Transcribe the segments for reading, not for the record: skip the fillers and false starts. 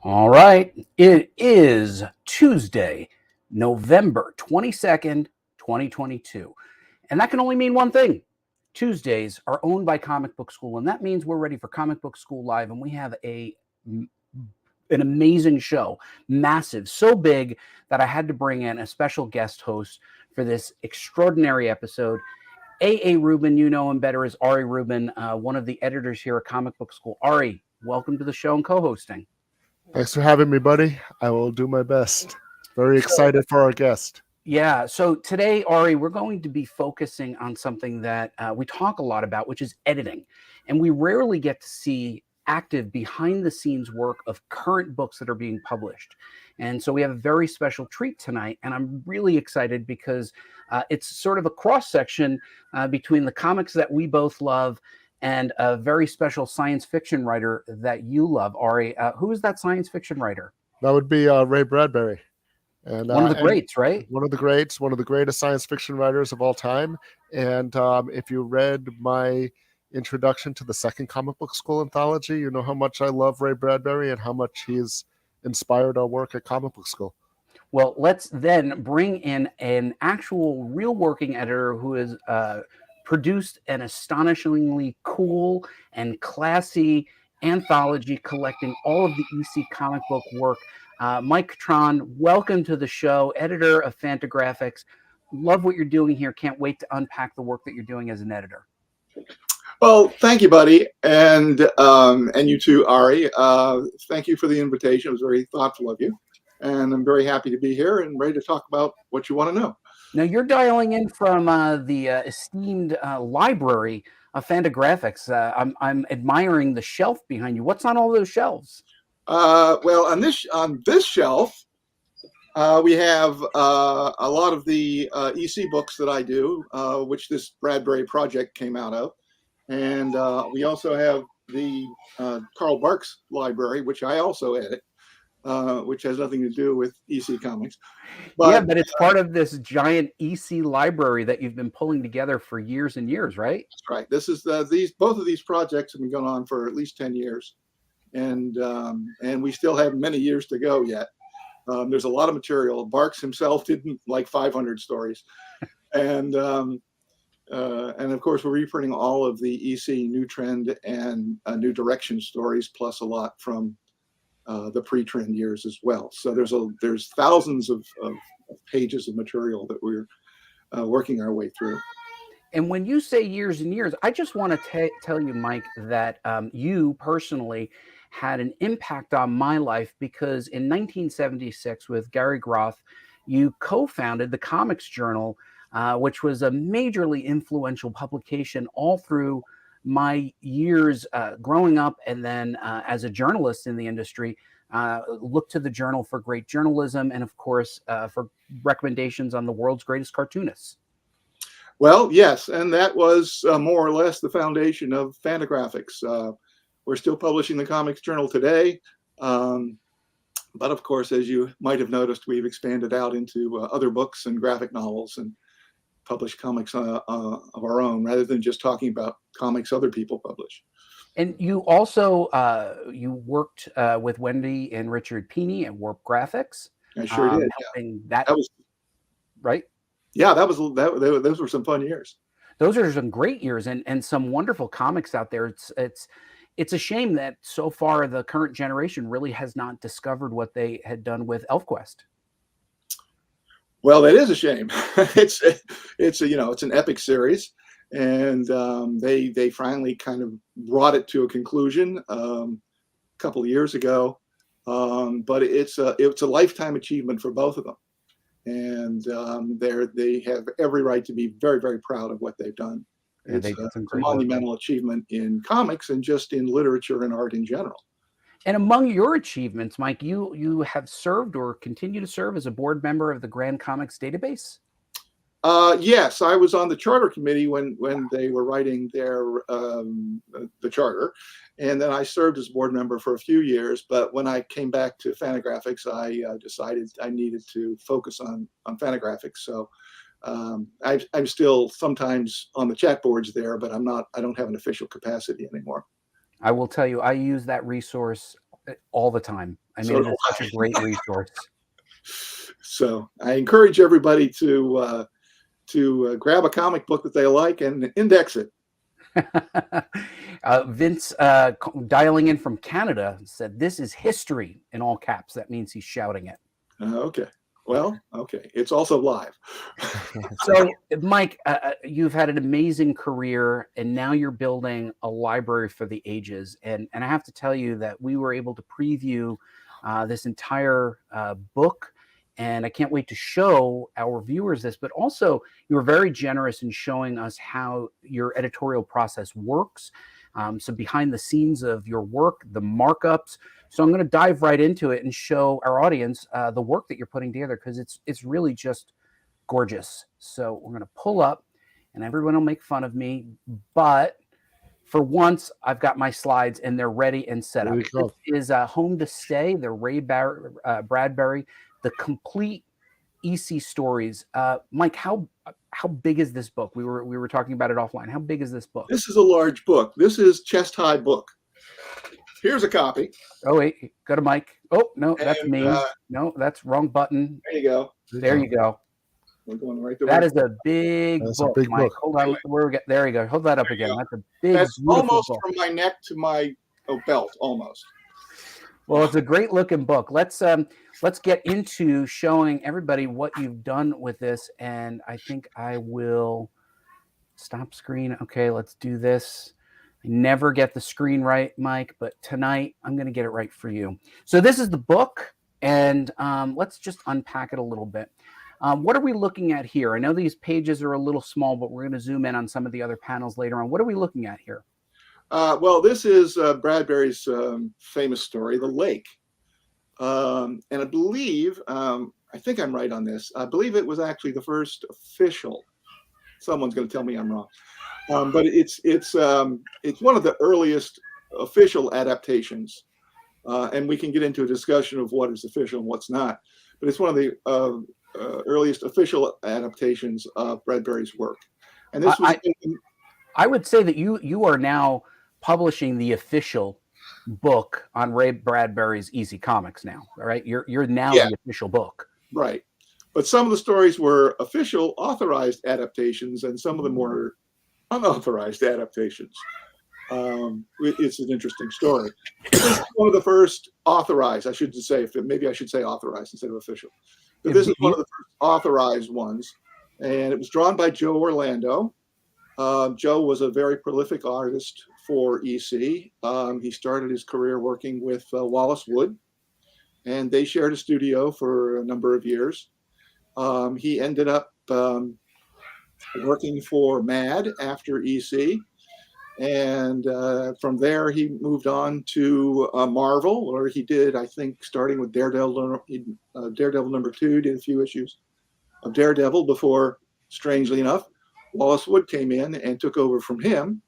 All right. It is Tuesday, November 22nd, 2022. And that can only mean one thing. Tuesdays are owned by Comic Book School, and that means we're ready for Comic Book School Live, and we have an amazing show, massive, so big that I had to bring in a special guest host for this extraordinary episode. Rubin, you know him better as Ari Rubin, one of the editors here at Comic Book School. Ari, welcome to the show and co-hosting. Thanks for having me, buddy. I will do my best. Very excited for our guest. Yeah. So today, Ari, we're going to be focusing on something that we talk a lot about, which is editing. And we rarely get to see active behind the scenes work of current books that are being published. And so we have a very special treat tonight. And I'm really excited because it's sort of a cross section between the comics that we both love and a very special science fiction writer that you love, Ari. Who is that science fiction writer? That would be Ray Bradbury. And, one of the greats, right? One of the greats, one of the greatest science fiction writers of all time. And if you read my introduction to the second Comic Book School anthology, you know how much I love Ray Bradbury and how much he's inspired our work at Comic Book School. Well, let's then bring in an actual real working editor who has produced an astonishingly cool and classy anthology collecting all of the EC comic book work. Mike Catron, welcome to the show, editor of Fantagraphics. Love what you're doing here. Can't wait to unpack the work that you're doing as an editor. Well, thank you, buddy, and you too, Ari. Thank you for the invitation. It was very thoughtful of you, and I'm very happy to be here and ready to talk about what you want to know. Now, you're dialing in from the esteemed library of Fantagraphics. I'm admiring the shelf behind you. What's on all those shelves? Well, on this shelf, we have a lot of the EC books that I do, which this Bradbury project came out of. And we also have the Carl Barks library, which I also edit, which has nothing to do with EC Comics. But it's part of this giant EC library that you've been pulling together for years and years, right? That's right. This is both of these projects have been going on for at least 10 years. And we still have many years to go yet. There's a lot of material. Barks himself did like 500 stories. And of course, we're reprinting all of the EC New Trend and New Direction stories, plus a lot from the pre-trend years as well. So there's thousands of pages of material that we're working our way through. And when you say years and years, I just want to tell you, Mike, that you personally had an impact on my life because in 1976 with Gary Groth, you co-founded the Comics Journal, which was a majorly influential publication all through my years growing up and then as a journalist in the industry. Looked to the journal for great journalism and, of course, for recommendations on the world's greatest cartoonists. Well, yes, and that was more or less the foundation of Fantagraphics. We're still publishing the Comics Journal today, but of course, as you might have noticed, we've expanded out into other books and graphic novels and published comics of our own, rather than just talking about comics other people publish. And you also you worked with Wendy and Richard Pini at Warp Graphics. I sure did. Helping that was right. Yeah, those were some fun years. Those are some great years and some wonderful comics out there. It's a shame that so far the current generation really has not discovered what they had done with ElfQuest. Well, that is a shame. It's an epic series, and they finally kind of brought it to a conclusion a couple of years ago. But it's a lifetime achievement for both of them. And they have every right to be very, very proud of what they've done. Yeah, it's a monumental achievement in comics and just in literature and art in general. And among your achievements, Mike, you have served or continue to serve as a board member of the Grand Comics Database? Yes, I was on the charter committee when they were writing the charter, and then I served as board member for a few years. But when I came back to Fantagraphics, I decided I needed to focus on Fantagraphics. So I'm still sometimes on the chat boards there, but I don't have an official capacity anymore. I will tell you, I use that resource all the time. I mean, it is such a great resource. So I encourage everybody to grab a comic book that they like and index it. Vince, dialing in from Canada, said, "This is history," in all caps. That means he's shouting it. Okay. Well, okay. It's also live. So, Mike, you've had an amazing career, and now you're building a library for the ages. And I have to tell you that we were able to preview this entire book, and I can't wait to show our viewers this. But also, you were very generous in showing us how your editorial process works. So behind the scenes of your work, the markups. So I'm going to dive right into it and show our audience the work that you're putting together, because it's really just gorgeous. So we're going to pull up, and everyone will make fun of me, but for once I've got my slides and they're ready and set up. This is Home to Stay, the Ray Bradbury, the complete EC stories. Mike, how big is this book? We were talking about it offline. How big is this book? This is a large book. This is chest high book. Here's a copy. Oh wait, go to Mike. Oh no, that's me. No, that's wrong button. There you go. There you go. We're going right there. That is a big book, Mike. Hold on. There you go. Hold that up again. That's a big. That's almost book. From my neck to my belt, almost. Well, it's a great looking book. Let's get into showing everybody what you've done with this, and I think I will stop screen. Okay, let's do this. I never get the screen right, Mike, but tonight I'm going to get it right for you. So this is the book, and let's just unpack it a little bit. What are we looking at here? I know these pages are a little small, but we're going to zoom in on some of the other panels later on. What are we looking at here? Well, this is Bradbury's famous story, The Lake. And I believe, I think I'm right on this. I believe it was actually the first official. Someone's going to tell me I'm wrong. But it's one of the earliest official adaptations. And we can get into a discussion of what is official and what's not. But it's one of the earliest official adaptations of Bradbury's work. And this was I would say that you are now publishing the official book on Ray Bradbury's EC Comics now, all right? You're now the official book. Right. But some of the stories were official authorized adaptations, and some of them were unauthorized adaptations. It's an interesting story. This is one of the first authorized, I should say, maybe I should say authorized instead of official. But this is one of the first authorized ones, and it was drawn by Joe Orlando. Joe was a very prolific artist for EC. He started his career working with Wallace Wood, and they shared a studio for a number of years. He ended up working for MAD after EC, and from there he moved on to Marvel, where he did, I think, starting with Daredevil number 2, did a few issues of Daredevil before, strangely enough, Wallace Wood came in and took over from him,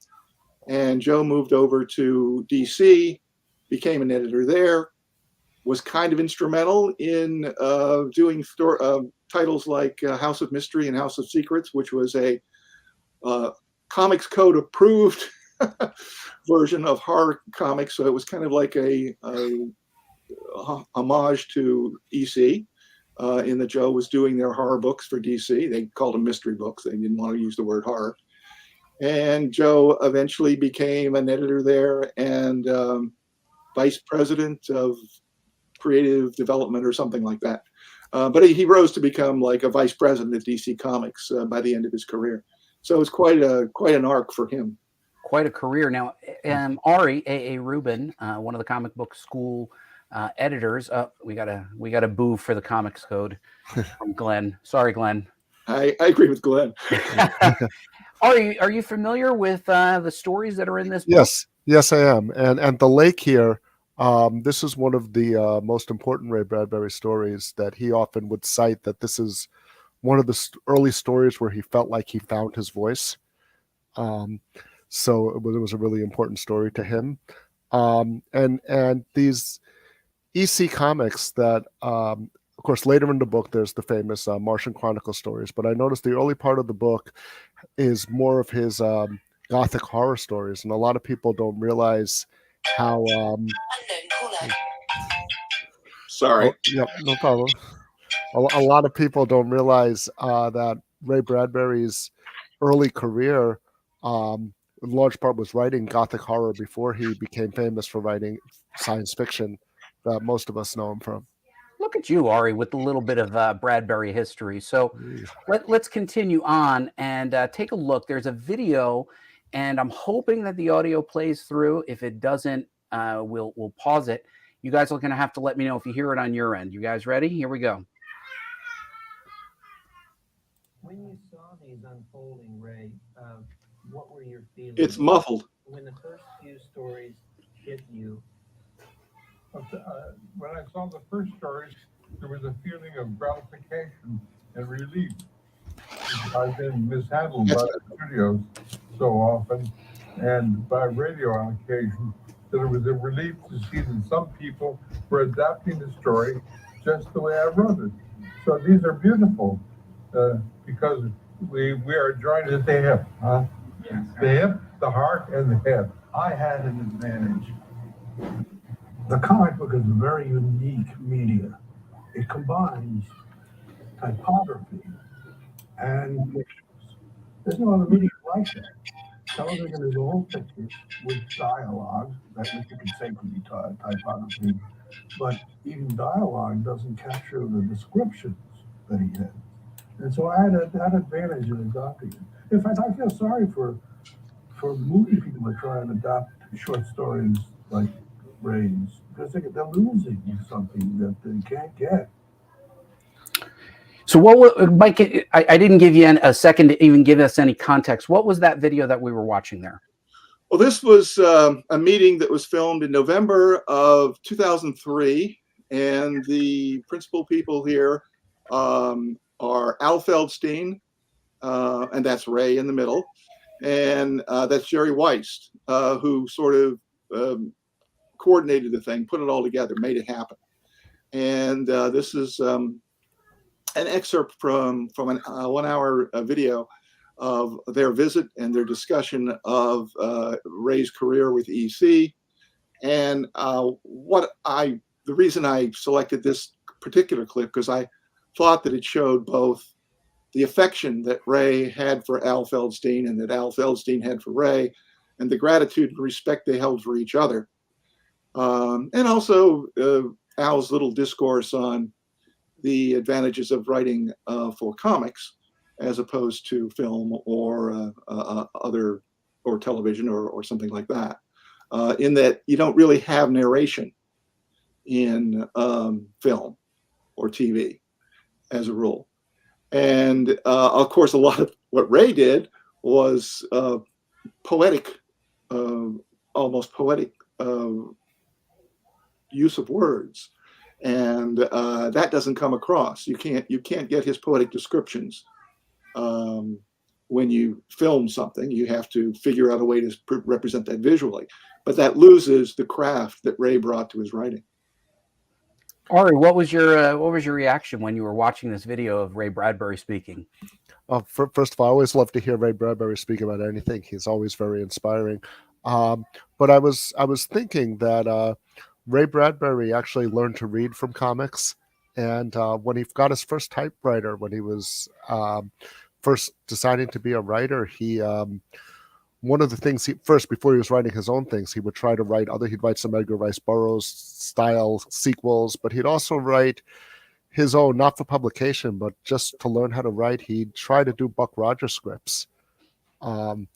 and Joe moved over to DC, became an editor there, was kind of instrumental in doing titles like House of Mystery and House of Secrets, which was a Comics Code approved version of horror comics. So it was kind of like a homage to EC. In that Joe was doing their horror books for DC. They called them mystery books. They didn't want to use the word horror. And Joe eventually became an editor there and vice president of creative development or something like that. But he rose to become like a vice president at DC Comics by the end of his career. So it's quite an arc for him. Quite a career. Now, Ari, A.A. Rubin, one of the comic book school editors. We got a boo for the Comics Code from Glenn. Sorry, Glenn. I agree with Glenn. Are you familiar with the stories that are in this book? Yes, I am. And The Lake here, this is one of the most important Ray Bradbury stories that he often would cite, that this is one of the early stories where he felt like he found his voice. So it was a really important story to him. And these EC comics that, of course, later in the book, there's the famous Martian Chronicle stories. But I noticed the early part of the book is more of his Gothic horror stories. And a lot of people don't realize how Sorry. Oh, yep, no problem. A lot of people don't realize that Ray Bradbury's early career, in large part, was writing Gothic horror before he became famous for writing science fiction that most of us know him from. Look at you, Ari, with a little bit of Bradbury history. So let's continue on and take a look. There's a video, and I'm hoping that the audio plays through. If it doesn't, we'll pause it. You guys are going to have to let me know if you hear it on your end. You guys ready? Here we go. When you saw these unfolding, Ray, what were your feelings? It's muffled. When the first few stories hit you. When I saw the first stories, there was a feeling of gratification and relief. I've been mishandled by the studios so often, and by radio on occasion, that it was a relief to see that some people were adapting the story just the way I wrote it. So these are beautiful because we are joined at the hip, huh? Yes. The hip, the heart, and the head. I had an advantage. The comic book is a very unique media. It combines typography and pictures. There's no other media like that. Television is all pictures with dialogue, that which you could say could be typography, but even dialogue doesn't capture the descriptions that he had. And so I had that advantage in adopting it. In fact, I feel sorry for movie people that try and adopt short stories like Ray's, because they're losing something that they can't get. So what, Mike, I didn't give you a second to even give us any context. What was that video that we were watching there? Well, this was a meeting that was filmed in November of 2003, and the principal people here are Al Feldstein, and that's Ray in the middle, and that's Jerry Weist, who sort of coordinated the thing, put it all together, made it happen. And this is an excerpt from an 1 hour video of their visit and their discussion of Ray's career with EC. And the reason I selected this particular clip, because I thought that it showed both the affection that Ray had for Al Feldstein and that Al Feldstein had for Ray, and the gratitude and respect they held for each other. And also Al's little discourse on the advantages of writing for comics as opposed to film or other, or television or something like that, in that you don't really have narration in film or TV as a rule. And of course, a lot of what Ray did was poetic, almost poetic use of words, and that doesn't come across. You can't get his poetic descriptions when you film something. You have to figure out a way to represent that visually, but that loses the craft that Ray brought to his writing. Ari, what was your reaction when you were watching this video of Ray Bradbury speaking? First of all, I always love to hear Ray Bradbury speak about anything. He's always very inspiring. But I was thinking that Ray Bradbury actually learned to read from comics, and when he got his first typewriter, when he was first deciding to be a writer, he one of the things before he was writing his own things, he would try to write he'd write some Edgar Rice Burroughs style sequels, but he'd also write his own, not for publication, but just to learn how to write. He'd try to do Buck Rogers scripts. And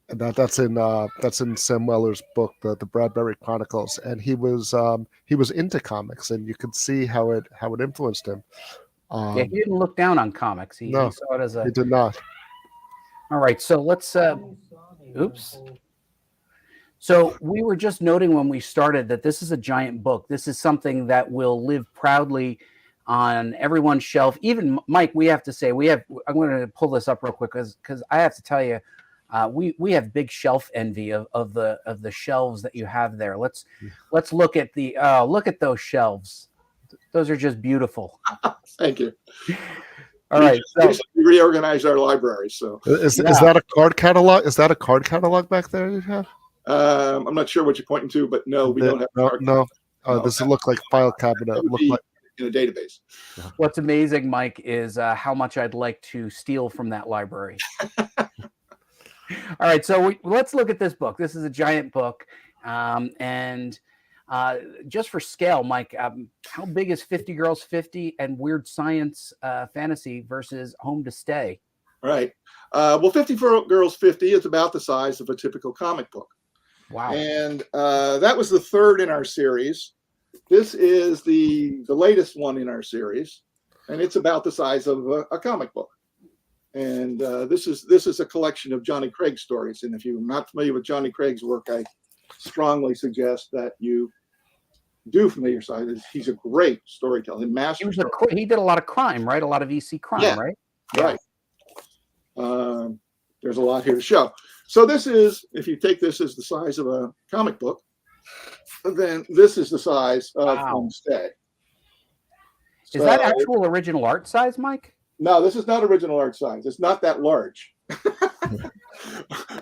that's in Sam Weller's book, the Bradbury Chronicles, and he was into comics, and you could see how it influenced him. Yeah, he didn't look down on comics. He saw it as a. He did not. All right, so let's. Oops. So we were just noting when we started that this is a giant book. This is something that will live proudly on everyone's shelf. Even Mike, we have to say I'm going to pull this up real quick because I have to tell you, we have big shelf envy of the shelves that you have there. Let's look at look at those shelves. Those are just beautiful. Thank you. All right, so we reorganized our library. So is that a card catalog? Is that a card catalog back there you have? I'm not sure what you're pointing to, but no, we don't have. No. This would look like file cabinet. That would Look be like in a database. What's amazing, Mike, is how much I'd like to steal from that library. All right, so let's look at this book. This is a giant book. And just for scale, Mike, how big is 50 Girls 50 and Weird Science Fantasy versus Home to Stay? Right. Well, 50 Girls 50 is about the size of a typical comic book. Wow. And that was the third in our series. This is the latest one in our series, and it's about the size of a comic book. And this is a collection of Johnny Craig stories. And if you're not familiar with Johnny Craig's work, I strongly suggest that you do familiarize. He's a great storyteller, master. He did a lot of crime, right? A lot of EC crime, right? Right. There's a lot here to show. So this is, if you take this as the size of a comic book, then this is the size of Home to Stay. Is that actual original art size, Mike? No, this is not original art size. It's not that large.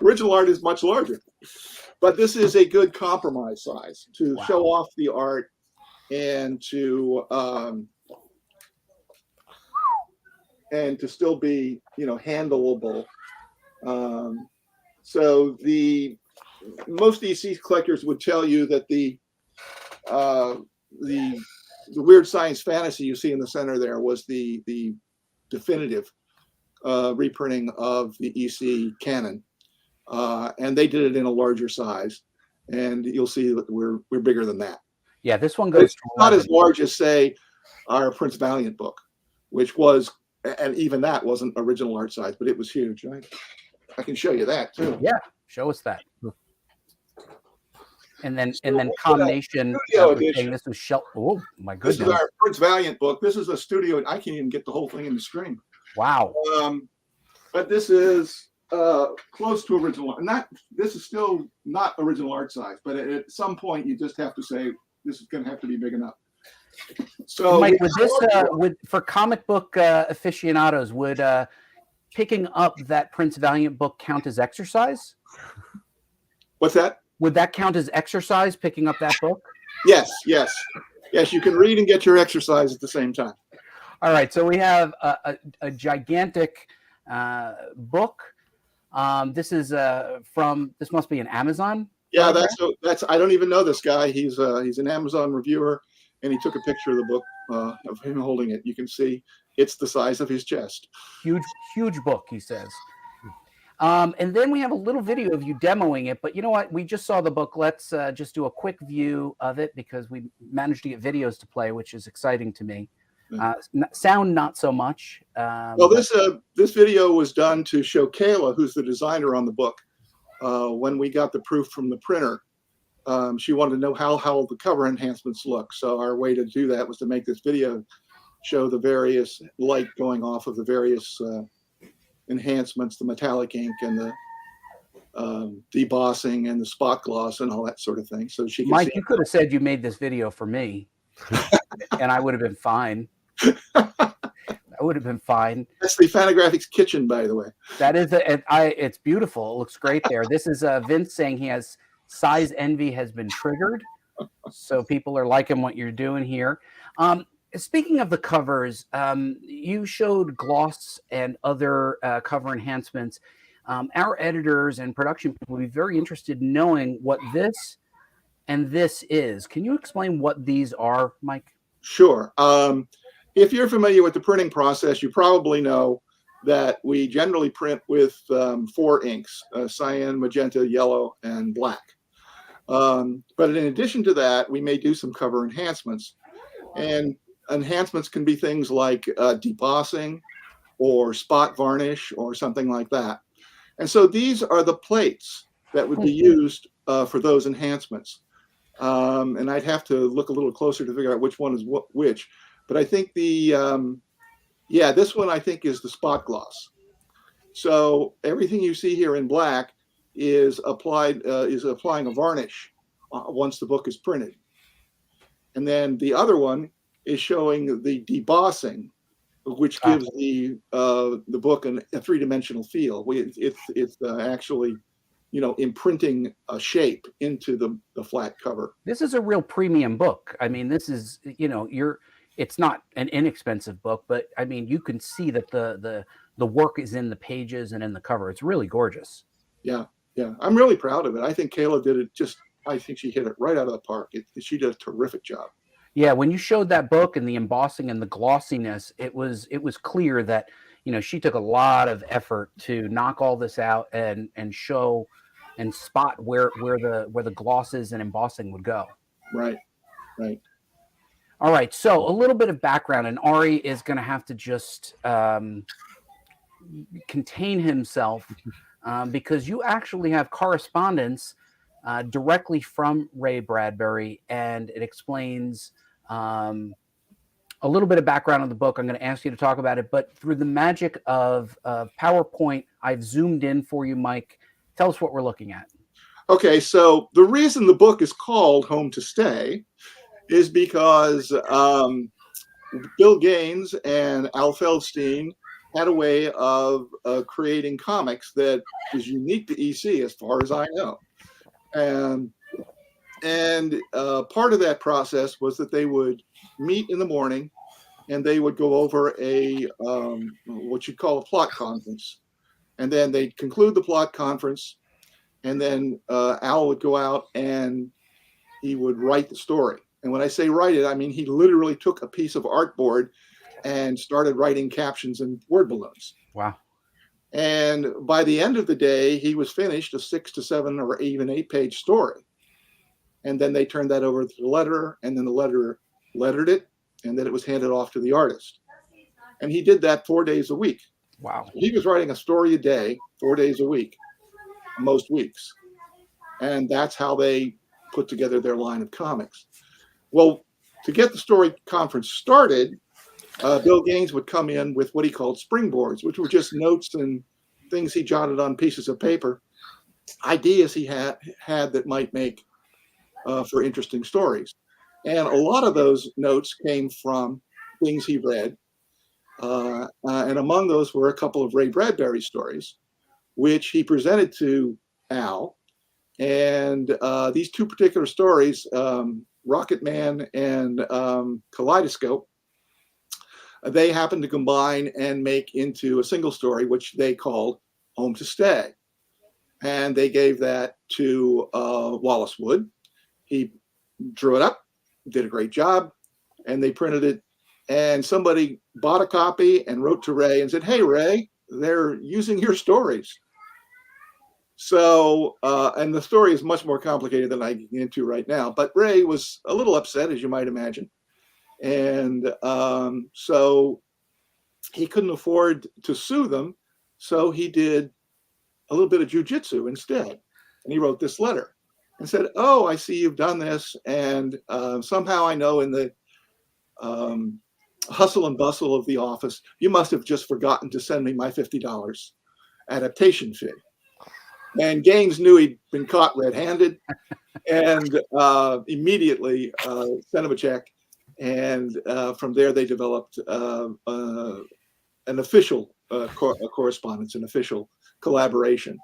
Original art is much larger. But this is a good compromise size to show off the art and to still be, handleable. So most EC collectors would tell you that the Weird Science Fantasy you see in the center there was the definitive reprinting of the EC canon, and they did it in a larger size, and you'll see that we're bigger than that. Yeah, this one goes. It's not as large as, say, our Prince Valiant book, which was, and even that wasn't original art size, but it was huge. Right? I can show you that too. Yeah, show us that. And then combination. This was Oh my goodness! This is our Prince Valiant book. This is a studio. I can't even get the whole thing in the screen. Wow. But this is close to original. This is still not original art size. But at some point, you just have to say this is going to have to be big enough. So, Mike, for comic book aficionados, would picking up that Prince Valiant book count as exercise? What's that? Would that count as exercise, picking up that book? Yes. You can read and get your exercise at the same time. All right, so we have a gigantic book. This is this must be an Amazon. Yeah, that's I don't even know this guy. He's an Amazon reviewer, and he took a picture of the book of him holding it. You can see it's the size of his chest. Huge book, he says. And then we have a little video of you demoing it. But you know what? We just saw the book. Let's just do a quick view of it because we managed to get videos to play, which is exciting to me. Sound not so much. Well, this video was done to show Kayla, who's the designer on the book. When we got the proof from the printer, she wanted to know how the cover enhancements look. So our way to do that was to make this video show the various light going off of the various enhancements, the metallic ink and the debossing and the spot gloss and all that sort of thing. So she, Mike, you could have said you made this video for me, and I would have been fine. I would have been fine. That's the Fantagraphics kitchen, by the way. That is it's beautiful. It looks great there. This is Vince saying he has size envy has been triggered, so people are liking what you're doing here. Speaking of the covers, you showed gloss and other cover enhancements. Our editors and production people will be very interested in knowing what this and this is. Can you explain what these are, Mike? Sure. If you're familiar with the printing process, you probably know that we generally print with 4 inks, cyan, magenta, yellow, and black. But in addition to that, we may do some cover enhancements. And enhancements can be things like debossing or spot varnish or something like that. And so these are the plates that would be used for those enhancements. And I'd have to look a little closer to figure out which one is which. But I think this one I think is the spot gloss. So everything you see here in black is applying a varnish once the book is printed. And then the other one is showing the debossing, which gives the book a 3-dimensional feel. It's actually imprinting a shape into the flat cover. This is a real premium book. I mean, this is, it's not an inexpensive book, but I mean, you can see that the work is in the pages and in the cover. It's really gorgeous. Yeah. I'm really proud of it. I think Kayla did it I think she hit it right out of the park. She did a terrific job. Yeah, when you showed that book and the embossing and the glossiness, it was clear that, she took a lot of effort to knock all this out and show and spot where the glosses and embossing would go. Right. All right, so a little bit of background, and Ari is going to have to just contain himself because you actually have correspondence directly from Ray Bradbury, and it explains a little bit of background on the book. I'm going to ask you to talk about it, but through the magic of PowerPoint, I've zoomed in for you, Mike. Tell us what we're looking at. Okay, so the reason the book is called Home to Stay is because Bill Gaines and Al Feldstein had a way of creating comics that was unique to EC as far as I know. And part of that process was that they would meet in the morning and they would go over a what you'd call a plot conference. And then they'd conclude the plot conference, and then Al would go out and he would write the story. And when I say write it, I mean he literally took a piece of artboard and started writing captions and word balloons. Wow. And by the end of the day, he was finished a 6 to 7 or even 8-page story. And then they turned that over to the letterer, and then the letterer lettered it, and then it was handed off to the artist. And he did that 4 days a week. Wow. He was writing a story a day, 4 days a week, most weeks. And that's how they put together their line of comics. Well, to get the story conference started, Bill Gaines would come in with what he called springboards, which were just notes and things he jotted on pieces of paper, ideas he had that might make for interesting stories. And a lot of those notes came from things he read. And among those were a couple of Ray Bradbury stories, which he presented to Al. And these two particular stories, Rocket Man and Kaleidoscope, they happened to combine and make into a single story, which they called Home to Stay. And they gave that to Wallace Wood. He drew it up, did a great job, and they printed it. And somebody bought a copy and wrote to Ray and said, "Hey, Ray, they're using your stories." So, and the story is much more complicated than I can get into right now, but Ray was a little upset, as you might imagine. And so he couldn't afford to sue them. So he did a little bit of jujitsu instead. And he wrote this letter and said, "Oh, I see you've done this. And somehow I know in the hustle and bustle of the office, you must have just forgotten to send me my $50 adaptation fee." And Gaines knew he'd been caught red-handed and immediately sent him a check. And from there, they developed an official correspondence, an official collaboration.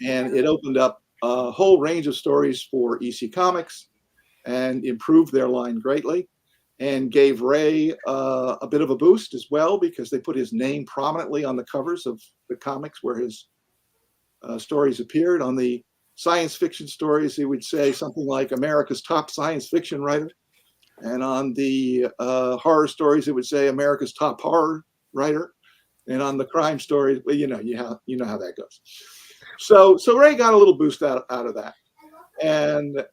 And it opened up a whole range of stories for EC Comics and improved their line greatly, and gave Ray a bit of a boost as well, because they put his name prominently on the covers of the comics where his stories appeared. On the science fiction stories, he would say something like America's top science fiction writer. And on the horror stories, it would say America's top horror writer. And on the crime stories, well, you know how that goes. So Ray got a little boost out of that. And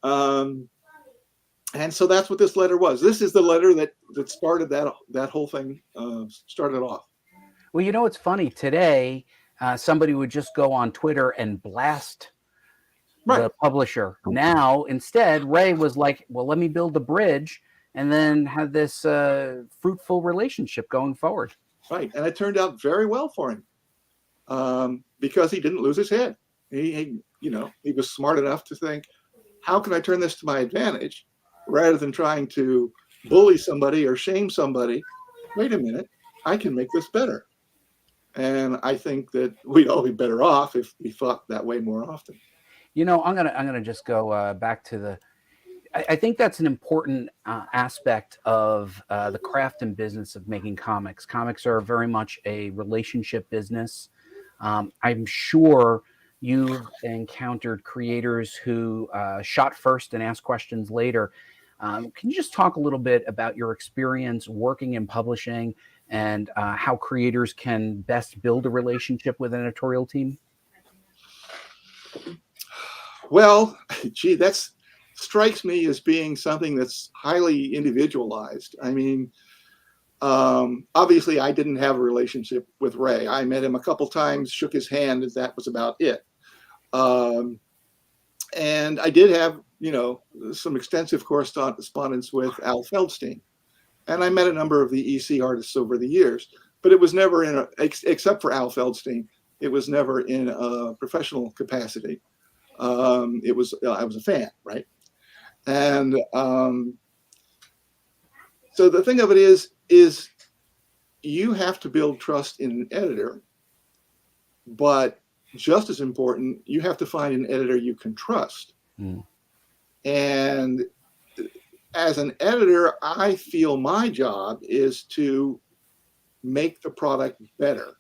so that's what this letter was. This is the letter that started that whole thing, started off. Well, it's funny. Today, somebody would just go on Twitter and blast the publisher. Now, instead, Ray was like, well, let me build a bridge and then have this fruitful relationship going forward. Right. And it turned out very well for him because he didn't lose his head. He was smart enough to think, how can I turn this to my advantage rather than trying to bully somebody or shame somebody? Wait a minute, I can make this better. And I think that we'd all be better off if we thought that way more often. I'm gonna just go back to the. I think that's an important aspect of the craft and business of making comics. Comics are very much a relationship business. I'm sure you've encountered creators who shot first and asked questions later. Can you just talk a little bit about your experience working in publishing and how creators can best build a relationship with an editorial team? Well, gee, that's strikes me as being something that's highly individualized. I mean, obviously, I didn't have a relationship with Ray. I met him a couple times, shook his hand, and that was about it. And I did have, some extensive correspondence with Al Feldstein. And I met a number of the EC artists over the years, but it was never except for Al Feldstein, it was never in a professional capacity. I was a fan, right? And so the thing of it is you have to build trust in an editor, but just as important, you have to find an editor you can trust. And as an editor, I feel my job is to make the product better.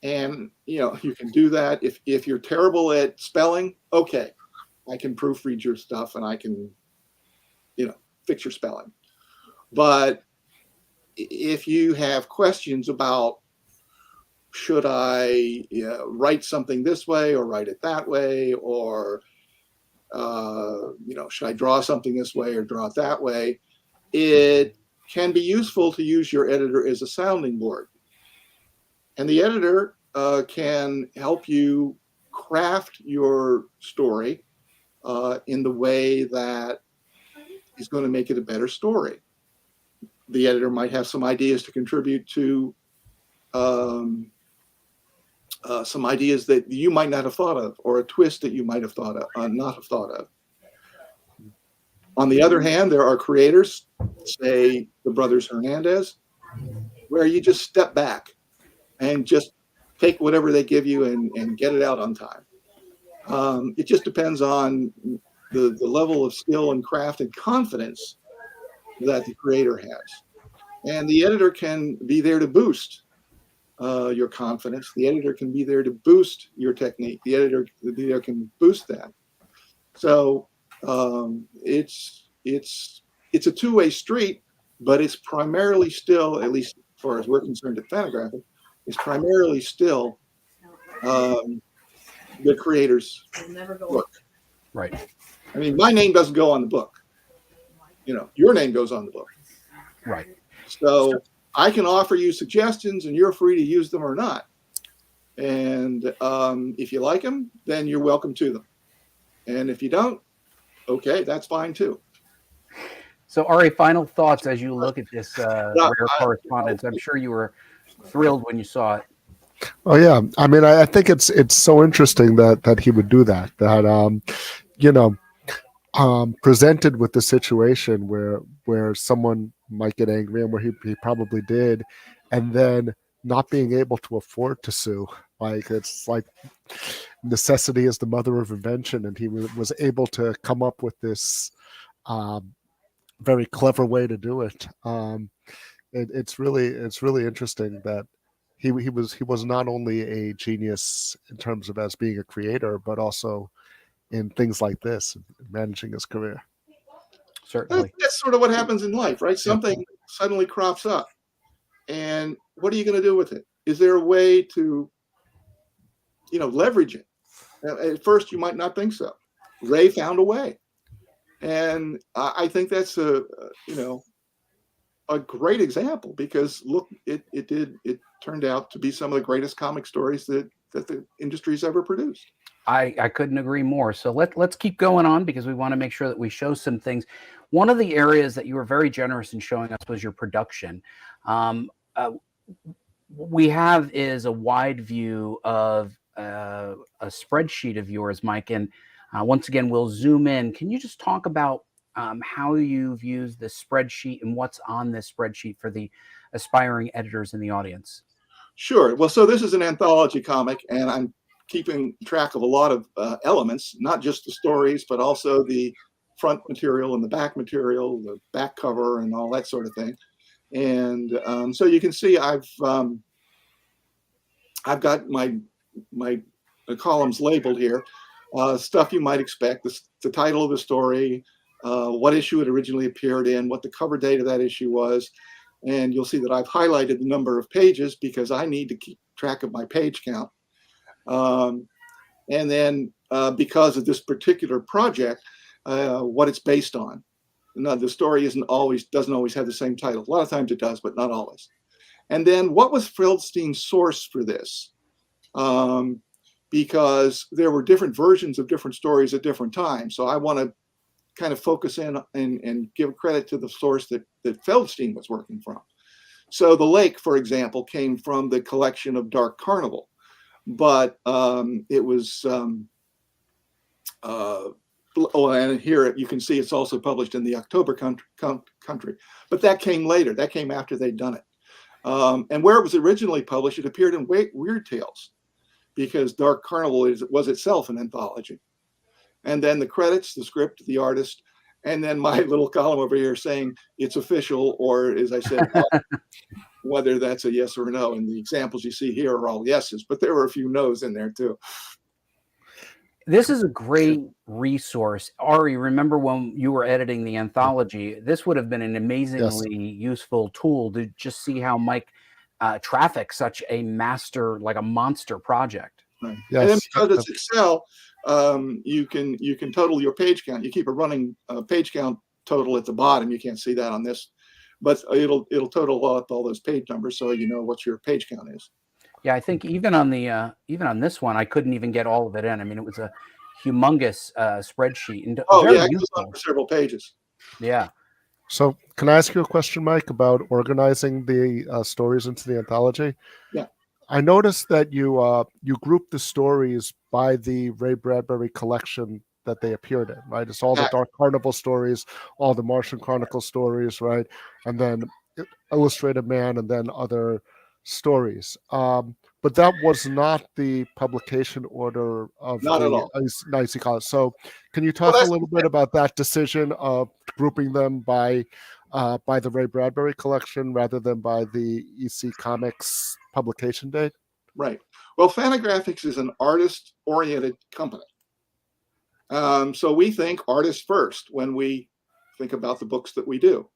And, you can do that. If you're terrible at spelling, okay, I can proofread your stuff and I can, fix your spelling. But if you have questions about, should I write something this way or write it that way, or, should I draw something this way or draw it that way, it can be useful to use your editor as a sounding board. And the editor can help you craft your story in the way that is going to make it a better story. The editor might have some ideas to contribute to some ideas that you might not have thought of, or a twist that you might have not have thought of. On the other hand, there are creators, say the brothers Hernandez, where you just step back and just take whatever they give you and get it out on time. It just depends on the level of skill and craft and confidence that the creator has. And the editor can be there to boost your confidence. The editor can be there to boost your technique. The editor can boost that. So it's a two-way street, but it's primarily still, at least as far as we're concerned at Fantagraphics, it's primarily still the creator's work. Right. I mean, my name doesn't go on the book. Your name goes on the book. Right. So I can offer you suggestions, and you're free to use them or not. And if you like them, then you're welcome to them. And if you don't, okay, that's fine too. So, Ari, final thoughts as you look at this rare correspondence. I'm sure you were thrilled when you saw it. Oh yeah, I mean, I think it's so interesting that he would do that. That presented with the situation where someone might get angry, and where he probably did, and then not being able to afford to sue. Like, it's like necessity is the mother of invention, and he was able to come up with this very clever way to do it. It's really interesting that he was not only a genius in terms of as being a creator, but also in things like this, managing his career. Certainly. That's sort of what happens in life, right? Something suddenly crops up, and what are you going to do with it? Is there a way to, leverage it? At first, you might not think so. Ray found a way, and I think that's a great example, because look, it turned out to be some of the greatest comic stories that the industry's ever produced. I couldn't agree more. So let's keep going on, because we want to make sure that we show some things. One of the areas that you were very generous in showing us was your production. We have is a wide view of a spreadsheet of yours, Mike. And once again, we'll zoom in. Can you just talk about how you've used this spreadsheet and what's on this spreadsheet for the aspiring editors in the audience? Sure. Well, so this is an anthology comic, and I'm keeping track of a lot of elements, not just the stories, but also the front material and the back material, the back cover, and all that sort of thing. And so you can see I've got my columns labeled here. Stuff you might expect: the title of the story, what issue it originally appeared in, what the cover date of that issue was, and you'll see that I've highlighted the number of pages because I need to keep track of my page count. And then because of this particular project, what it's based on. Now, the story doesn't always have the same title. A lot of times it does, but not always. And then what was Feldstein's source for this? Because there were different versions of different stories at different times. So I want to kind of focus in and give credit to the source that Feldstein was working from. So The Lake, for example, came from the collection of Dark Carnival, but it was, and here you can see it's also published in the October Country, but that came later. That came after they'd done it. And where it was originally published, it appeared in Weird Tales, because Dark Carnival was itself an anthology. And then the credits, the script, the artist, and then my little column over here saying it's official, or as I said, whether that's a yes or a no. And the examples you see here are all yeses, but there were a few no's in there too. This is a great resource. Ari, remember when you were editing the anthology, this would have been an amazingly useful tool to just see how Mike traffics such a monster project. Right. Yes. And then because it's Excel, you can total your page count. You keep a running page count total at the bottom. You can't see that on this, but it'll total up all those page numbers, so you know what your page count is. Yeah, I think even on this one, I couldn't even get all of it in. I mean, it was a humongous spreadsheet. And it goes on for several pages. Yeah. So can I ask you a question, Mike, about organizing the stories into the anthology? Yeah. I noticed that you grouped the stories by the Ray Bradbury collection that they appeared in, right? It's all the Dark Carnival stories, all the Martian Chronicle stories, right? And then Illustrated Man, and then other stories. But that was not the publication order of the EC College. So can you talk a little bit about that decision of grouping them by the Ray Bradbury collection rather than by the EC Comics publication date? Right. Well, Fantagraphics is an artist-oriented company. So we think artists first when we think about the books that we do.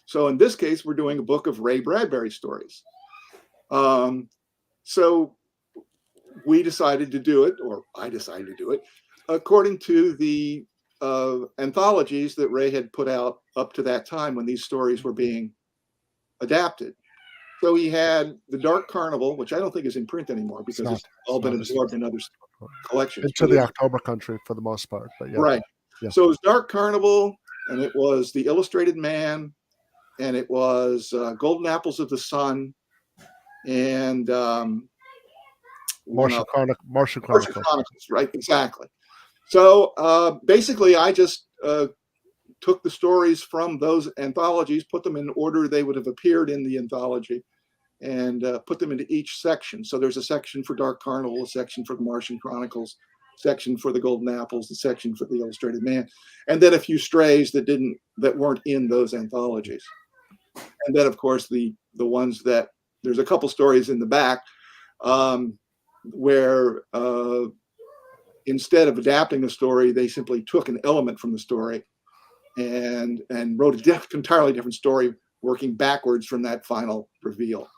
So in this case, we're doing a book of Ray Bradbury stories. So we decided to do it, or I decided to do it, according to the anthologies that Ray had put out up to that time when these stories were being adapted. So he had the Dark Carnival, which I don't think is in print anymore because it's all been absorbed in other collections. Into the October Country for the most part. But yeah. Right. Yeah. So it was Dark Carnival, and it was the Illustrated Man, and it was Golden Apples of the Sun, and Martian Chronicles, right? Exactly. So basically, I just took the stories from those anthologies, put them in order they would have appeared in the anthology, and put them into each section. So there's a section for Dark Carnival, a section for the Martian Chronicles, section for the Golden Apples, the section for the Illustrated Man, and then a few strays that weren't in those anthologies. And then, of course, the ones that there's a couple stories in the back where instead of adapting a story, they simply took an element from the story and wrote an entirely different story, working backwards from that final reveal,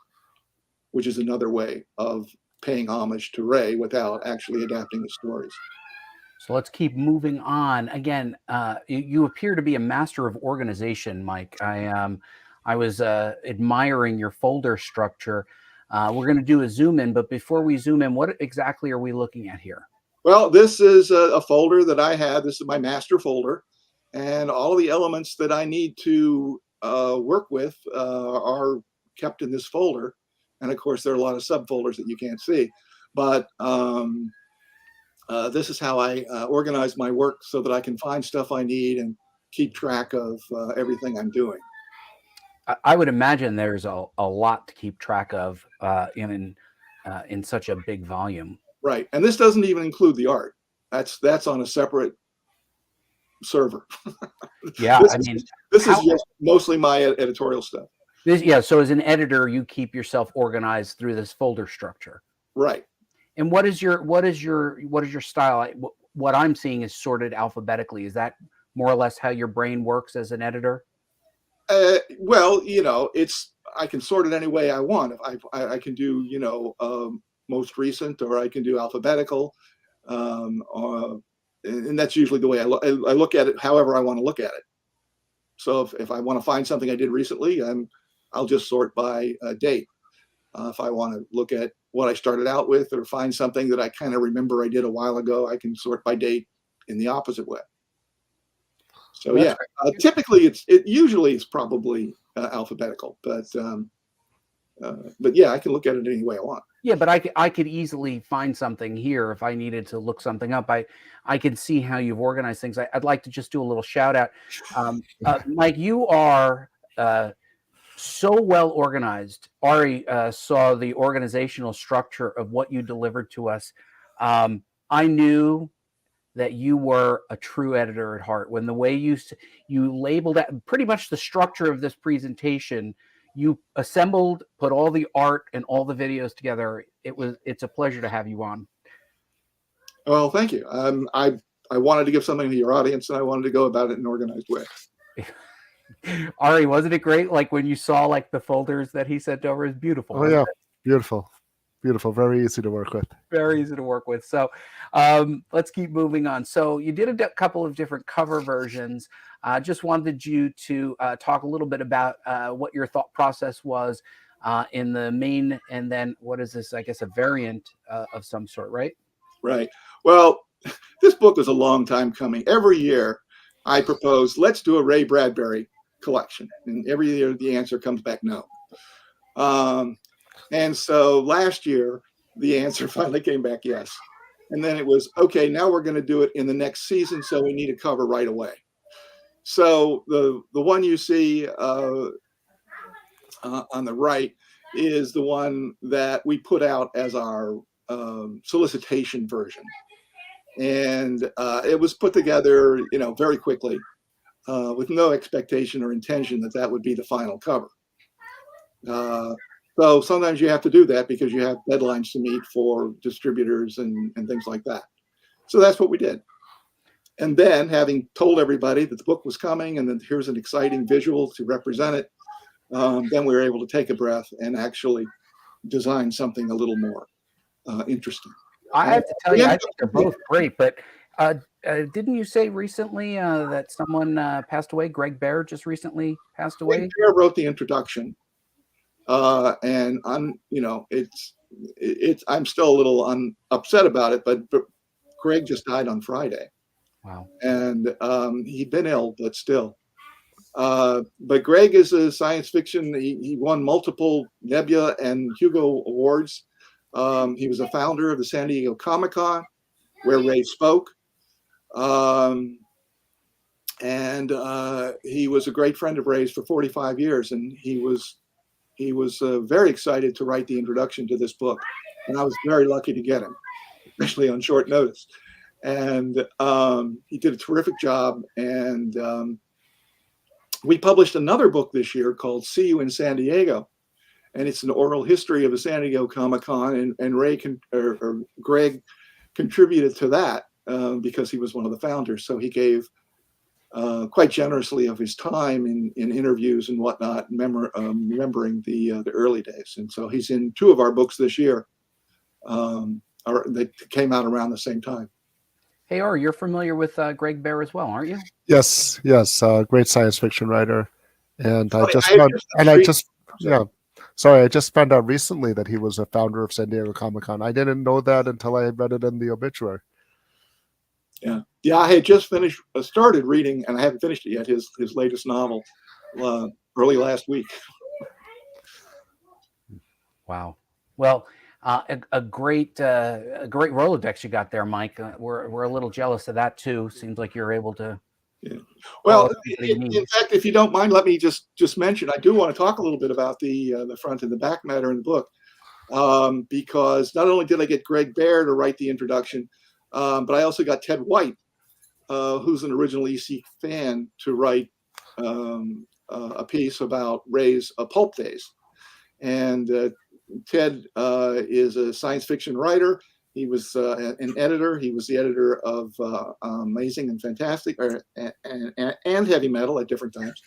which is another way of paying homage to Ray without actually adapting the stories. So let's keep moving on. Again, you appear to be a master of organization, Mike. I was admiring your folder structure. We're going to do a zoom in, but before we zoom in, what exactly are we looking at here? Well, this is a folder that I have. This is my master folder, and all of the elements that I need to work with are kept in this folder. And of course, there are a lot of subfolders that you can't see, but this is how I organize my work so that I can find stuff I need and keep track of everything I'm doing. I would imagine there's a lot to keep track of in such a big volume. Right. And this doesn't even include the art. That's on a separate server. Yeah, this I is, mean, this is how- just mostly my editorial stuff. So as an editor, you keep yourself organized through this folder structure. Right. And what is your style? What I'm seeing is sorted alphabetically. Is that more or less how your brain works as an editor? Well, I can sort it any way I want. I can do, most recent, or I can do alphabetical. And that's usually the way I look at it, however I want to look at it. So if I want to find something I did recently, I'll just sort by date. If I want to look at what I started out with, or find something that I kind of remember I did a while ago, I can sort by date in the opposite way. So yeah, typically usually it's probably alphabetical, but yeah, I can look at it any way I want. Yeah, but I could easily find something here if I needed to look something up. I can see how you've organized things. I'd like to just do a little shout out. Mike, you are so well organized. Ari saw the organizational structure of what you delivered to us. I knew that you were a true editor at heart when the way you labeled that, pretty much the structure of this presentation. You assembled, put all the art and all the videos together. It's a pleasure to have you on. Well, thank you. I wanted to give something to your audience, and I wanted to go about it in an organized way. Ari, wasn't it great? Like when you saw like the folders that he sent over, is beautiful. Oh yeah, beautiful. Beautiful, very easy to work with. Very easy to work with. So let's keep moving on. So you did a couple of different cover versions. Just wanted you to talk a little bit about what your thought process was in the main, and then what is this, I guess, a variant of some sort, right? Right. Well, this book was a long time coming. Every year I propose, let's do a Ray Bradbury collection. And every year the answer comes back no. And so last year, the answer finally came back yes. And then it was, okay, now we're going to do it in the next season, so we need a cover right away. So the one you see on the right is the one that we put out as our solicitation version. And it was put together, very quickly with no expectation or intention that would be the final cover. So sometimes you have to do that because you have deadlines to meet for distributors and things like that. So that's what we did. And then, having told everybody that the book was coming and that here's an exciting visual to represent it, then we were able to take a breath and actually design something a little more interesting. I have to tell you, I think they're both great, but didn't you say recently that someone passed away? Greg Bear just recently passed away? Greg Bear wrote the introduction. And I'm still a little upset about it, but Greg just died on Friday. Wow. And he'd been ill, but still. But Greg is a science fiction. He won multiple Nebula and Hugo Awards. He was a founder of the San Diego Comic-Con, where Ray spoke. And he was a great friend of Ray's for 45 years, and he was very excited to write the introduction to this book, and I was very lucky to get him, especially on short notice. And he did a terrific job. And we published another book this year called "See You in San Diego," and it's an oral history of the San Diego Comic-Con. And Greg contributed to that because he was one of the founders. So he gave quite generously of his time in interviews and whatnot, remembering the early days. And so he's in two of our books this year that came out around the same time. Hey, Ari, you're familiar with Greg Bear as well, aren't you? Yes, great science fiction writer. And I just found out recently that he was a founder of San Diego Comic-Con. I didn't know that until I read it in the obituary. Yeah, I had just started reading, and I haven't finished it yet, his latest novel early last week. Wow. Well, a great Rolodex you got there, Mike. We're a little jealous of that too. Seems like you're able to. Yeah. Well, in fact, if you don't mind, let me just mention, I do want to talk a little bit about the front and the back matter in the book. because not only did I get Greg Bear to write the introduction, but I also got Ted White, who's an original EC fan, to write a piece about Ray's Pulp Days. And Ted is a science fiction writer. He was an editor. He was the editor of Amazing and Fantastic, and Heavy Metal at different times.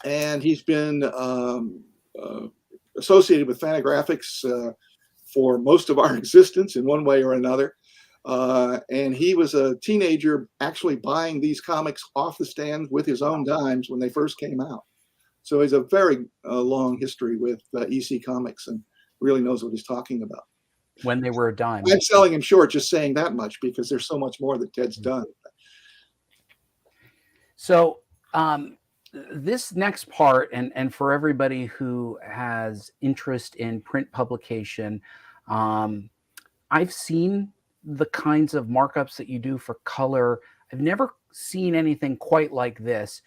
And he's been associated with Fantagraphics for most of our existence in one way or another. And he was a teenager actually buying these comics off the stand with his own dimes when they first came out. So he's a very long history with EC Comics and really knows what he's talking about. When they were a dime. I'm selling him short just saying that much because there's so much more that Ted's done. So this next part, and for everybody who has interest in print publication, I've seen the kinds of markups that you do for color. I've never seen anything quite like this.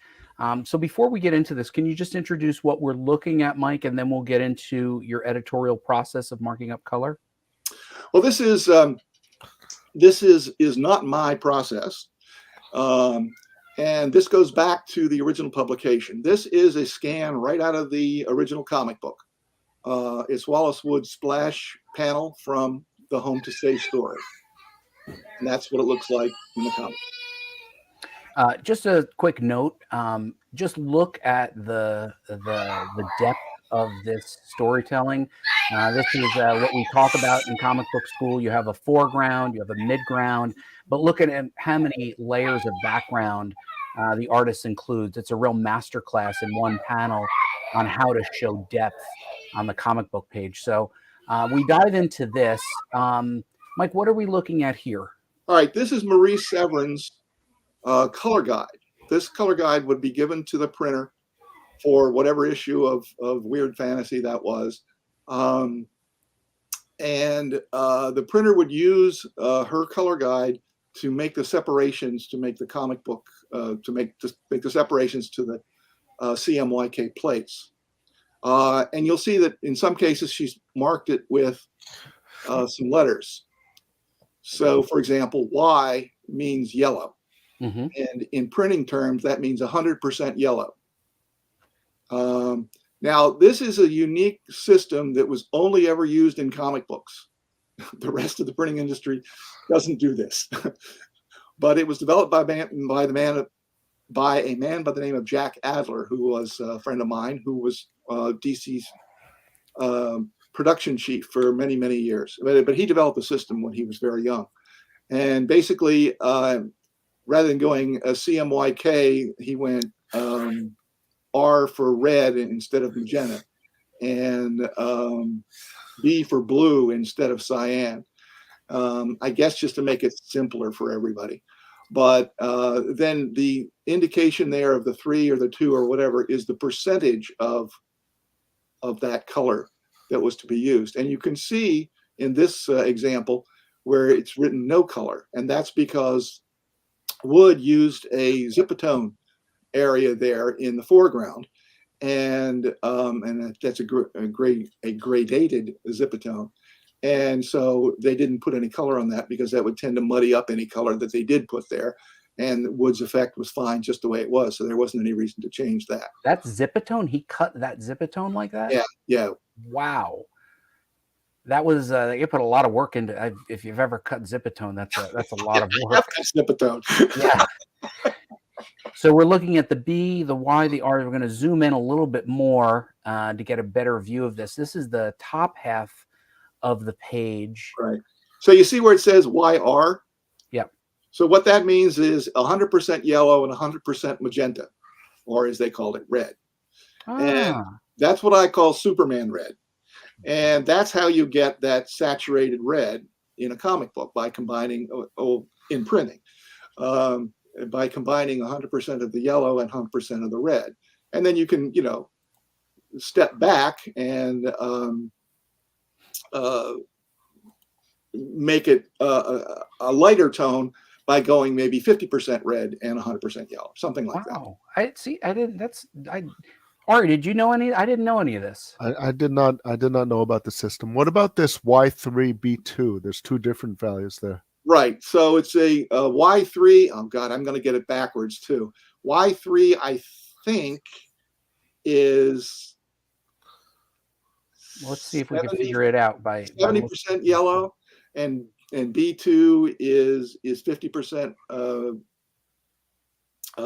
So before we get into this, can you just introduce what we're looking at, Mike, and then we'll get into your editorial process of marking up color? Well, this is not my process, and this goes back to the original publication. This is a scan right out of the original comic book. It's Wallace Wood's splash panel from the Home to Stay story, and that's what it looks like in the comic. Just a quick note. Just look at the depth of this storytelling. This is what we talk about in comic book school. You have a foreground, you have a midground, but look at how many layers of background the artist includes. It's a real masterclass in one panel on how to show depth on the comic book page. So we dive into this. Mike, what are we looking at here? All right, this is Maurice Severin's color guide. This color guide would be given to the printer for whatever issue of Weird Fantasy that was. And the printer would use her color guide to make the separations, to make the comic book, to make the separations to the CMYK plates. And you'll see that in some cases she's marked it with some letters. So, for example, Y means yellow. Mm-hmm. And in printing terms, that means 100% yellow. Now, this is a unique system that was only ever used in comic books. The rest of the printing industry doesn't do this. But it was developed by a man by the name of Jack Adler, who was a friend of mine, who was DC's production chief for many, many years. But he developed the system when he was very young. And basically, rather than going CMYK, he went R for red instead of magenta, and B for blue instead of cyan. I guess just to make it simpler for everybody. But then the indication there of the 3 or the 2 or whatever is the percentage of that color that was to be used. And you can see in this example where it's written no color, and that's because Wood used a zipatone area there in the foreground, and that's a gradated zipatone, and so they didn't put any color on that because that would tend to muddy up any color that they did put there, and Wood's effect was fine just the way it was, so there wasn't any reason to change that. That's zipatone? He cut that zipatone like that? Yeah. Wow. That was you put a lot of work into. If you've ever cut zipatone, that's a lot of work. Zipatone. Yeah. So we're looking at the B, the Y, the R. We're going to zoom in a little bit more to get a better view of this. This is the top half of the page. Right. So you see where it says YR? Yeah. So what that means is 100% yellow and 100% magenta, or as they called it, red. And that's what I call Superman red. And that's how you get that saturated red in a comic book, by combining, in printing, by combining 100% of the yellow and 100% of the red. And then you can, step back and make it a lighter tone by going maybe 50% red and 100% yellow, something like that. Wow. Ari, did you know any? I didn't know any of this. I did not know about the system. What about this Y3B2? There's two different values there. Right. So it's a Y3. Oh God, I'm going to get it backwards too. Y3, I think, is. Let's see if we can figure it out by 70% yellow, and B2 is 50%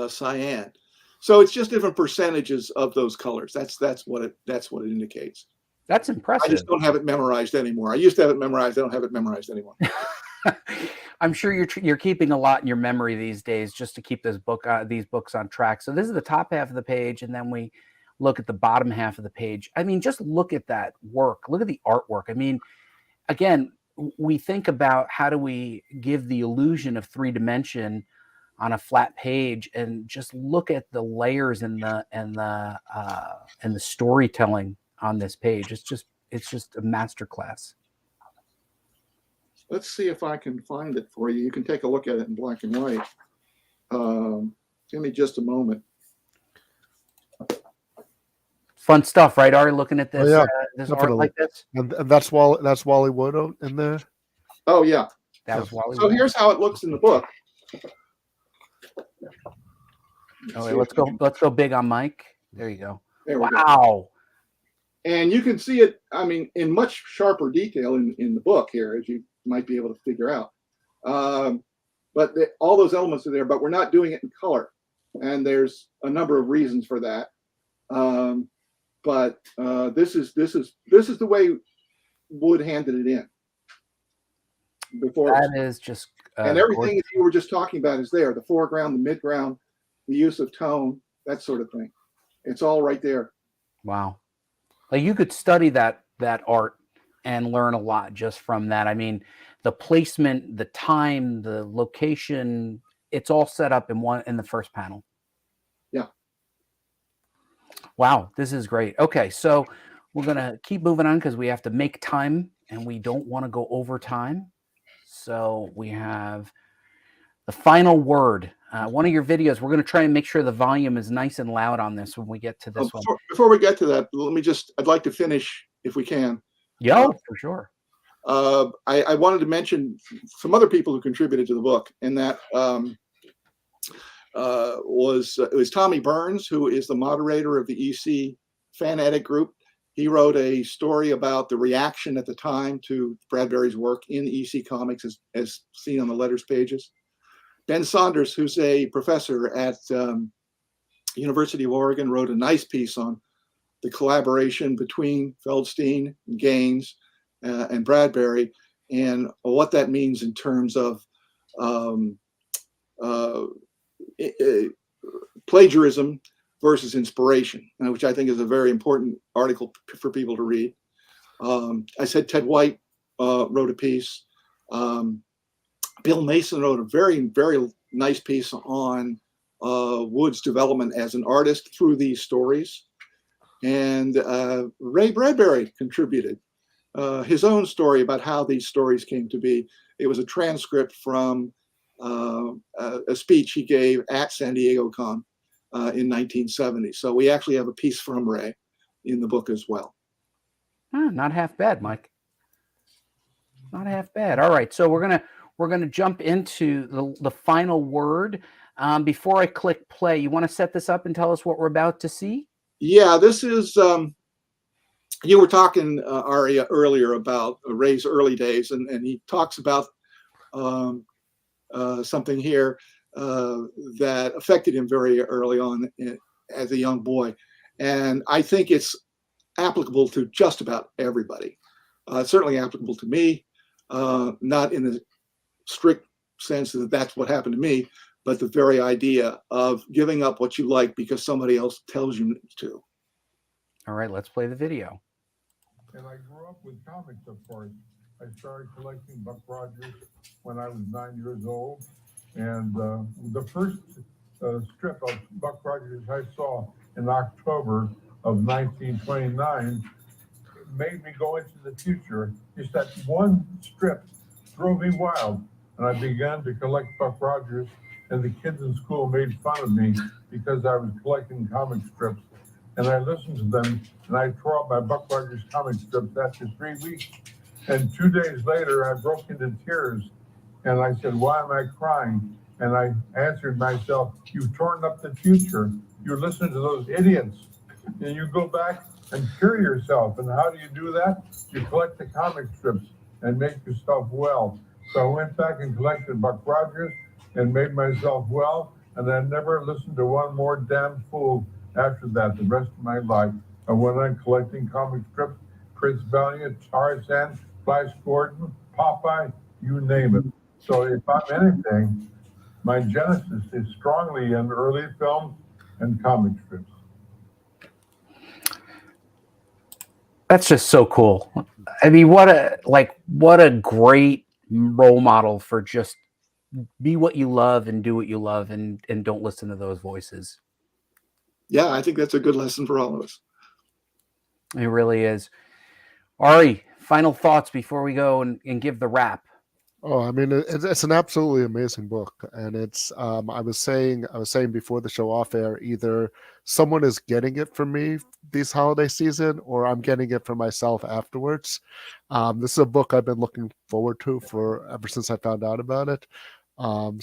cyan. So it's just different percentages of those colors. That's what it indicates. That's impressive. I just don't have it memorized anymore. I used to have it memorized. I don't have it memorized anymore. I'm sure you're keeping a lot in your memory these days just to keep these books on track. So this is the top half of the page, and then we look at the bottom half of the page. I mean, just look at that work. Look at the artwork. I mean, again, we think about how do we give the illusion of 3-dimension on a flat page, and just look at the layers and the storytelling on this page. It's just a masterclass. Let's see if I can find it for you. You can take a look at it in black and white. Give me just a moment. Fun stuff, right, Ari? Looking at this, this art definitely. like this. And that's Wally Wood in there. Oh yeah, That was Wally. so here's how it looks in the book. Oh, wait, let's go big on Mike. There you go. There we go. Wow. And you can see it, I mean, in much sharper detail in the book here, as you might be able to figure out. But all those elements are there, but we're not doing it in color. And there's a number of reasons for that. But this is the way Wood handed it in. Before That is just and everything that you were just talking about is there: the foreground, the midground, the use of tone, that sort of thing. It's all right there. Wow. Like you could study that art and learn a lot just from that. I mean, the placement, the time, the location, it's all set up in the first panel. Yeah. Wow, this is great. Okay, so we're going to keep moving on because we have to make time and we don't want to go over time. So we have the final word. One of your videos, we're going to try and make sure the volume is nice and loud on this when we get to this one. Before we get to that, I'd like to finish, if we can. Yeah, for sure. I wanted to mention some other people who contributed to the book, and that it was Tommy Burns, who is the moderator of the EC fan edit group. He wrote a story about the reaction at the time to Bradbury's work in EC Comics, as seen on the letters pages. Ben Saunders, who's a professor at University of Oregon, wrote a nice piece on the collaboration between Feldstein, Gaines, and Bradbury, and what that means in terms of plagiarism versus inspiration, which I think is a very important article for people to read. I said Ted White wrote a piece. Bill Mason wrote a very, very nice piece on Wood's development as an artist through these stories. And Ray Bradbury contributed his own story about how these stories came to be. It was a transcript from a speech he gave at San Diego Con in 1970. So we actually have a piece from Ray in the book as well. Not half bad, Mike. Not half bad. All right, so we're gonna jump into the final word. Before I click play, you want to set this up and tell us what we're about to see? Yeah, this is. You were talking, Ari, earlier about Ray's early days, and he talks about something here that affected him very early on as a young boy. And I think it's applicable to just about everybody. It's certainly applicable to me, not in the strict sense that that's what happened to me, but the very idea of giving up what you like because somebody else tells you to. All right, let's play the video. And I grew up with comics, of course. I started collecting Buck Rogers when I was 9 years old. And the first strip of Buck Rogers I saw in October of 1929 made me go into the future. Just that one strip drove me wild. And I began to collect Buck Rogers, and the kids in school made fun of me because I was collecting comic strips. and I listened to them, and I tore up my Buck Rogers comic strips after 3 weeks. And 2 days later, I broke into tears, and I said, "Why am I crying?" And I answered myself, "You've torn up the future. You listen to those idiots." And you go back and cure yourself. And how do you do that? You collect the comic strips and make yourself well. So I went back and collected Buck Rogers and made myself well. And I never listened to one more damn fool after that the rest of my life. I went on collecting comic strips, Prince Valiant, Tarzan, Flash Gordon, Popeye, you name it. So if I'm anything, my genesis is strongly in early films and comic strips. That's just so cool. I mean, what a great role model for just be what you love and do what you love and don't listen to those voices. Yeah, I think that's a good lesson for all of us. It really is. Ari, final thoughts before we go and give the wrap. Oh, I mean, it's an absolutely amazing book, and it's. I was saying before the show off air, either someone is getting it from me this holiday season, or I'm getting it for myself afterwards. This is a book I've been looking forward to for ever since I found out about it.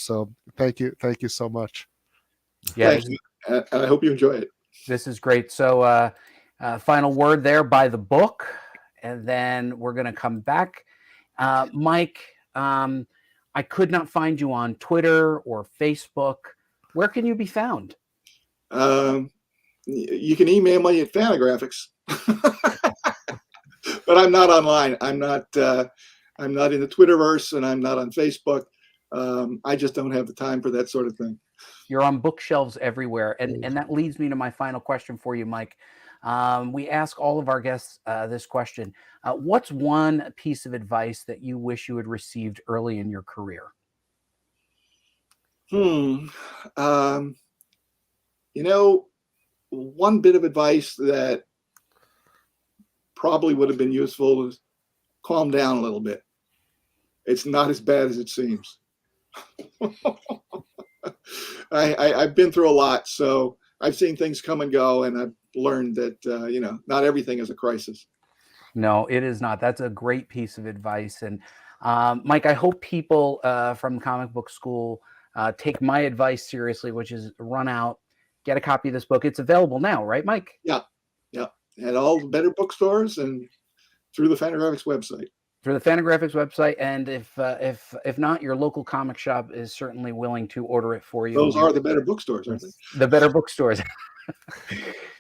So thank you so much. Yeah, Thank you. And I hope you enjoy it. This is great. So, final word there, buy the book, and then we're going to come back. Mike, I could not find you on Twitter or Facebook. Where can you be found? You can email me at Fantagraphics, but I'm not online. I'm not in the Twitterverse, and I'm not on Facebook. I just don't have the time for that sort of thing. You're on bookshelves everywhere. And that leads me to my final question for you, Mike. We ask all of our guests this question. What's one piece of advice that you wish you had received early in your career? One bit of advice that probably would have been useful is calm down a little bit. It's not as bad as it seems. I've been through a lot, so I've seen things come and go, and I've learned that not everything is a crisis. No, it is not. That's a great piece of advice. And Mike, I hope people from Comic Book School take my advice seriously, which is run out, get a copy of this book. It's available now, right, Mike? Yeah. At all the better bookstores and through the Fantagraphics website. Through the Fantagraphics website, and if not, your local comic shop is certainly willing to order it for you. Those are the better bookstores, aren't they? The better bookstores.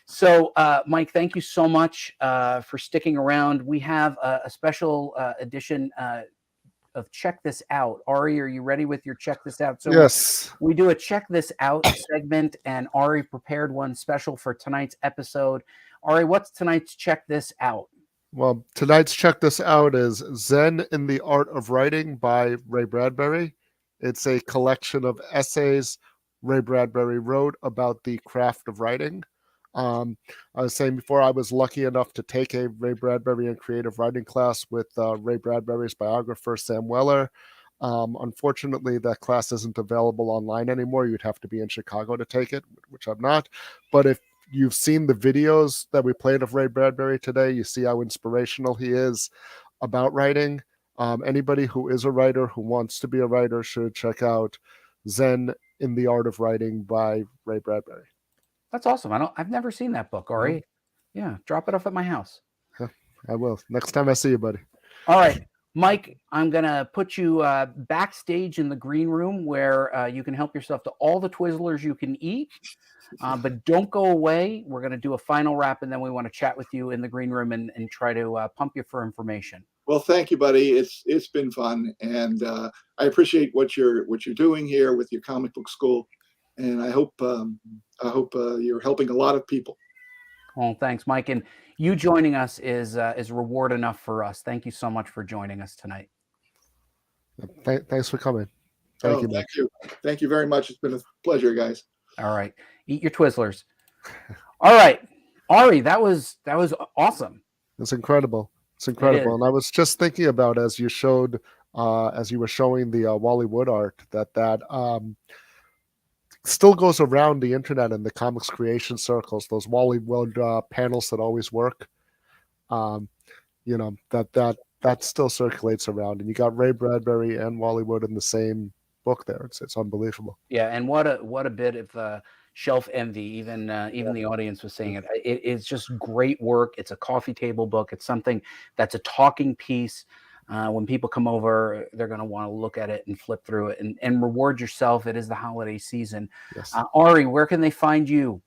So, Mike, thank you so much for sticking around. We have a special edition of Check This Out. Ari, are you ready with your Check This Out? So yes. We do a Check This Out segment, and Ari prepared one special for tonight's episode. Ari, what's tonight's Check This Out? Well, tonight's Check This Out is Zen in the Art of Writing by Ray Bradbury. It's a collection of essays Ray Bradbury wrote about the craft of writing. I was saying before, I was lucky enough to take a Ray Bradbury and creative writing class with Ray Bradbury's biographer, Sam Weller. Unfortunately, that class isn't available online anymore. You'd have to be in Chicago to take it, which I'm not. But if you've seen the videos that we played of Ray Bradbury today, you see how inspirational he is about writing. Anybody who is a writer, who wants to be a writer, should check out Zen in the Art of Writing by Ray Bradbury. That's awesome. I've never seen that book, Ari. Yeah, drop it off at my house. I will. Next time I see you, buddy. All right. Mike, I'm going to put you backstage in the green room where you can help yourself to all the Twizzlers you can eat. But don't go away. We're going to do a final wrap, and then we want to chat with you in the green room and try to pump you for information. Well, thank you, buddy. It's been fun, and I appreciate what you're doing here with your comic book school, and I hope you're helping a lot of people. Well, thanks, Mike. And you joining us is reward enough for us. Thank you so much for joining us tonight. Thanks for coming. Thank you. Thank you very much. It's been a pleasure, guys. All right. Eat your Twizzlers. All right. Ari, that was awesome. It's incredible. It's incredible. And I was just thinking about, as you showed, as you were showing the Wally Wood art, that still goes around the internet and the comics creation circles, those Wally Wood panels that always work. You know, that still circulates around, and you got Ray Bradbury and Wally Wood in the same book there. It's unbelievable. Yeah, and what a bit of shelf envy. Even the audience was saying it. It's just great work. It's a coffee table book. It's something that's a talking piece. When people come over, they're going to want to look at it and flip through it and reward yourself. It is the holiday season. Yes. Ari, where can they find you?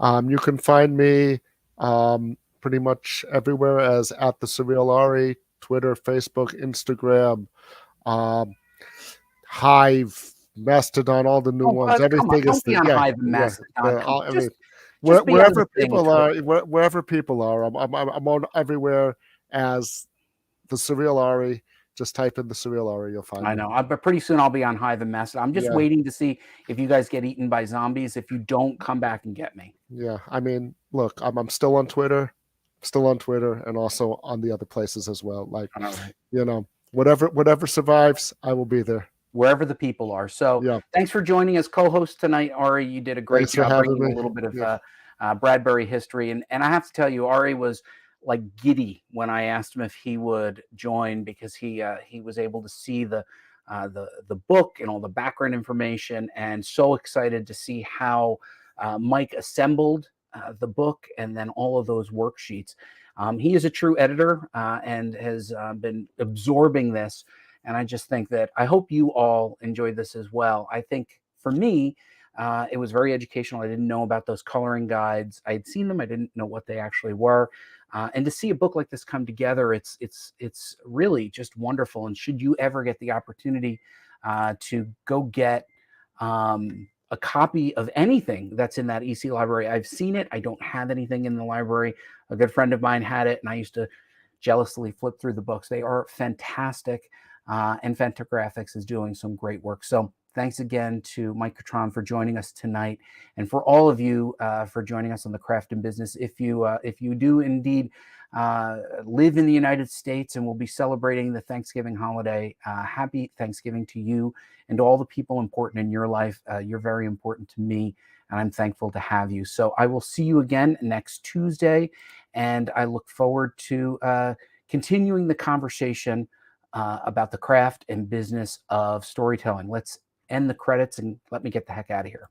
You can find me pretty much everywhere as at the Surreal Ari, Twitter, Facebook, Instagram, Hive, Mastodon, all the new ones. Everything is on Hive and Mastodon. Wherever people are, I'm on everywhere as the Surreal Ari. Just type in the Surreal Ari, you'll find me. I know, but pretty soon I'll be on Hive and Mastodon. I'm just waiting to see if you guys get eaten by zombies. If you don't, come back and get me. Yeah, I mean, look, I'm still on Twitter, and also on the other places as well. Like, you know, whatever survives, I will be there. Wherever the people are. So thanks for joining as co-host tonight, Ari. You did a great job bringing a little bit of Bradbury history. And I have to tell you, Ari was like giddy when I asked him if he would join, because he was able to see the book and all the background information, and so excited to see how Mike assembled the book and then all of those worksheets. He is a true editor and has been absorbing this. And I just think that I hope you all enjoyed this as well. I think for me, it was very educational. I didn't know about those coloring guides. I had seen them. I didn't know what they actually were. And to see a book like this come together, it's really just wonderful. And should you ever get the opportunity to go get a copy of anything that's in that EC library, I've seen it. I don't have anything in the library. A good friend of mine had it, and I used to jealously flip through the books. They are fantastic. And Fantagraphics is doing some great work. So thanks again to Mike Catron for joining us tonight, and for all of you for joining us on the Craft and Business. If you do indeed live in the United States and will be celebrating the Thanksgiving holiday, happy Thanksgiving to you and all the people important in your life. You're very important to me, and I'm thankful to have you. So I will see you again next Tuesday, and I look forward to continuing the conversation about the craft and business of storytelling. Let's end the credits and let me get the heck out of here.